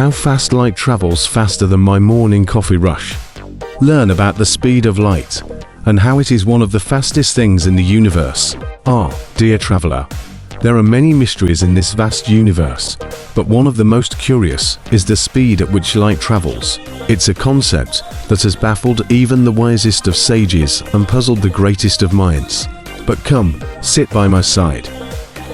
how fast light travels faster than my morning coffee rush. Learn about the speed of light and how it is one of the fastest things in the universe. Dear traveler, there are many mysteries in this vast universe, but one of the most curious is the speed at which light travels. It's a concept that has baffled even the wisest of sages and puzzled the greatest of minds. But come, sit by my side,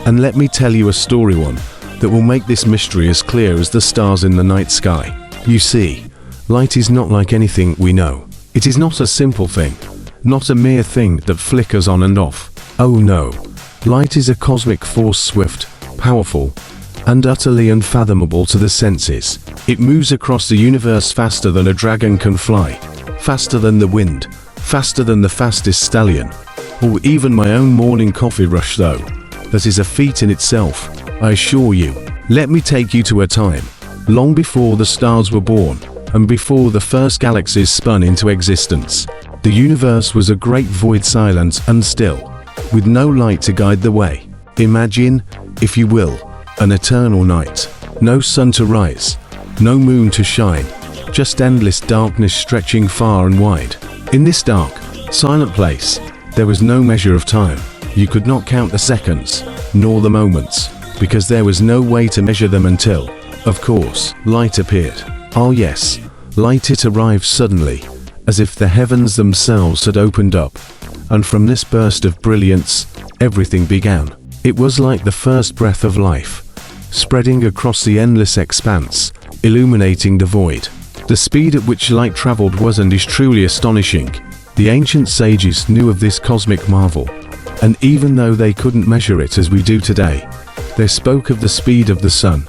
and let me tell you a story one that will make this mystery as clear as the stars in the night sky. You see, light is not like anything we know. It is not a simple thing, not a mere thing that flickers on and off. Oh no, light is a cosmic force, swift, powerful, and utterly unfathomable to the senses. It moves across the universe faster than a dragon can fly, faster than the wind, faster than the fastest stallion, or even my own morning coffee rush though. That is a feat in itself, I assure you. Let me take you to a time, long before the stars were born, and before the first galaxies spun into existence. The universe was a great void, silent and still, with no light to guide the way. Imagine, if you will, an eternal night. No sun to rise, no moon to shine, just endless darkness stretching far and wide. In this dark, silent place, there was no measure of time. You could not count the seconds, nor the moments, because there was no way to measure them until, of course, light appeared. Oh yes, light. It arrived suddenly, as if the heavens themselves had opened up, and from this burst of brilliance, everything began. It was like the first breath of life, spreading across the endless expanse, illuminating the void. The speed at which light traveled was and is truly astonishing. The ancient sages knew of this cosmic marvel, and even though they couldn't measure it as we do today, they spoke of the speed of the sun,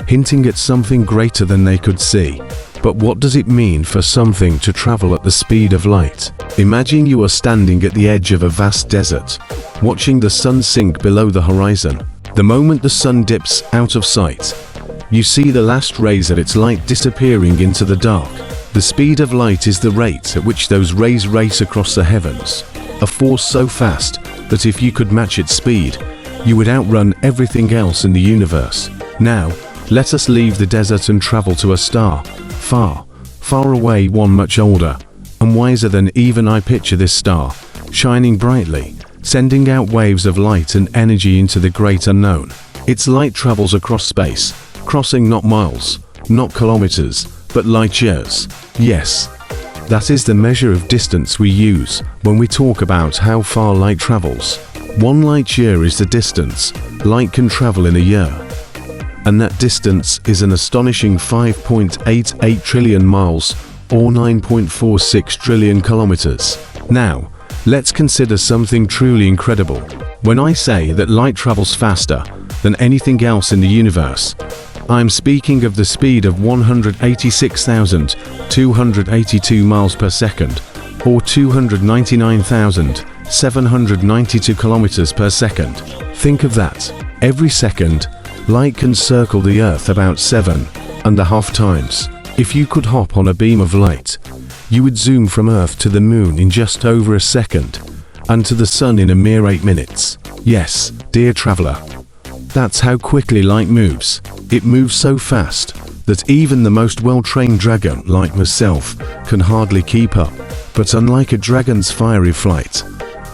hinting at something greater than they could see. But what does it mean for something to travel at the speed of light? Imagine you are standing at the edge of a vast desert, watching the sun sink below the horizon. The moment the sun dips out of sight, you see the last rays of its light disappearing into the dark. The speed of light is the rate at which those rays race across the heavens, a force so fast that if you could match its speed, you would outrun everything else in the universe. Now, let us leave the desert and travel to a star, far, far away, one much older and wiser than even I. Picture this star, shining brightly, sending out waves of light and energy into the great unknown. Its light travels across space, crossing not miles, not kilometers, but light years. Yes, that is the measure of distance we use when we talk about how far light travels. 1 light year is the distance light can travel in a year, and that distance is an astonishing 5.88 trillion miles, or 9.46 trillion kilometers. Now, let's consider something truly incredible. When I say that light travels faster than anything else in the universe, I'm speaking of the speed of 186,282 miles per second, or 299,792 kilometers per second. Think of that. Every second, light can circle the Earth about 7.5 times. If you could hop on a beam of light, you would zoom from Earth to the moon in just over a second, and to the sun in a mere 8 minutes. Yes, dear traveler, that's how quickly light moves. It moves so fast that even the most well-trained dragon like myself can hardly keep up. But unlike a dragon's fiery flight,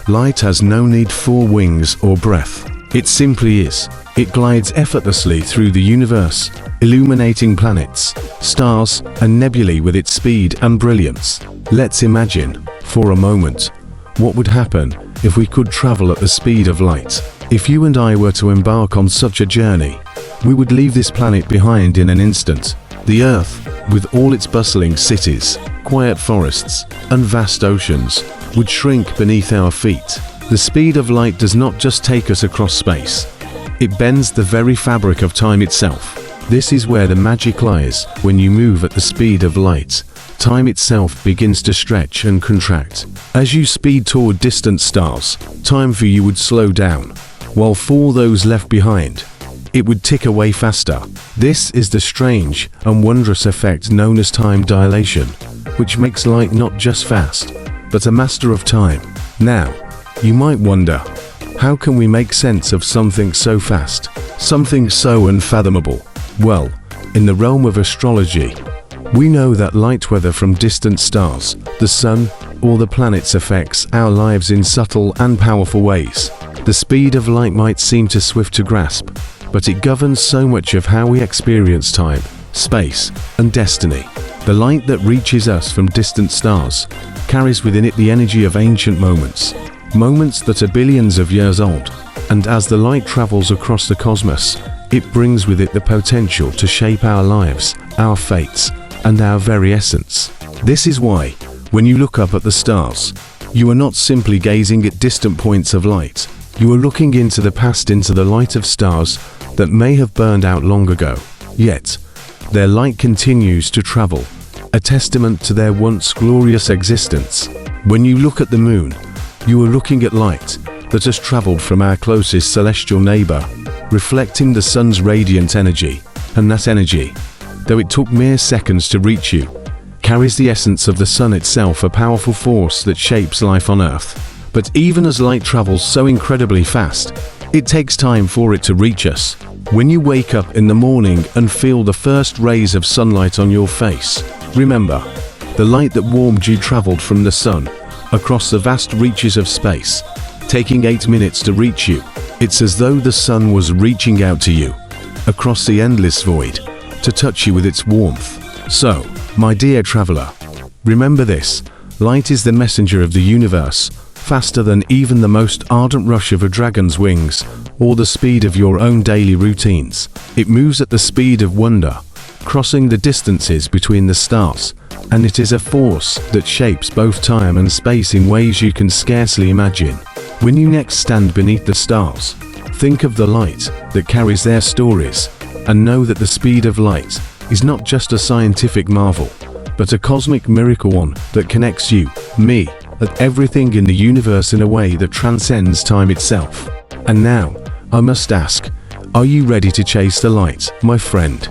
light has no need for wings or breath. It simply is. It glides effortlessly through the universe, illuminating planets, stars, and nebulae with its speed and brilliance. Let's imagine, for a moment, what would happen if we could travel at the speed of light. If you and I were to embark on such a journey, we would leave this planet behind in an instant. The Earth, with all its bustling cities, quiet forests, and vast oceans, would shrink beneath our feet. The speed of light does not just take us across space. It bends the very fabric of time itself. This is where the magic lies. When you move at the speed of light, time itself begins to stretch and contract. As you speed toward distant stars, time for you would slow down, while for those left behind, it would tick away faster. This is the strange and wondrous effect known as time dilation, which makes light not just fast, but a master of time. Now, you might wonder, how can we make sense of something so fast, something so unfathomable? Well, In the realm of astrology, we know that light, whether from distant stars, the sun, or the planets, affects our lives in subtle and powerful ways. The speed of light might seem too swift to grasp, but it governs so much of how we experience time, space, and destiny. The light that reaches us from distant stars carries within it the energy of ancient moments that are billions of years old. And as the light travels across the cosmos, it brings with it the potential to shape our lives, our fates, and our very essence. This is why, when you look up at the stars, you are not simply gazing at distant points of light. You are looking into the past, into the light of stars that may have burned out long ago. Yet, their light continues to travel, a testament to their once glorious existence. When you look at the moon, you are looking at light that has traveled from our closest celestial neighbor, reflecting the sun's radiant energy. And that energy, though it took mere seconds to reach you, carries the essence of the sun itself, a powerful force that shapes life on Earth. But even as light travels so incredibly fast, it takes time for it to reach us. When you wake up in the morning and feel the first rays of sunlight on your face, remember, the light that warmed you traveled from the sun across the vast reaches of space, taking 8 minutes to reach you. It's as though the sun was reaching out to you across the endless void to touch you with its warmth. So, my dear traveler, remember this: light is the messenger of the universe, faster than even the most ardent rush of a dragon's wings or the speed of your own daily routines. It moves at the speed of wonder, crossing the distances between the stars, and it is a force that shapes both time and space in ways you can scarcely imagine. When you next stand beneath the stars, think of the light that carries their stories, and know that the speed of light is not just a scientific marvel, but a cosmic miracle, one that connects you, me, and everything in the universe in a way that transcends time itself. And now, I must ask, are you ready to chase the light, my friend?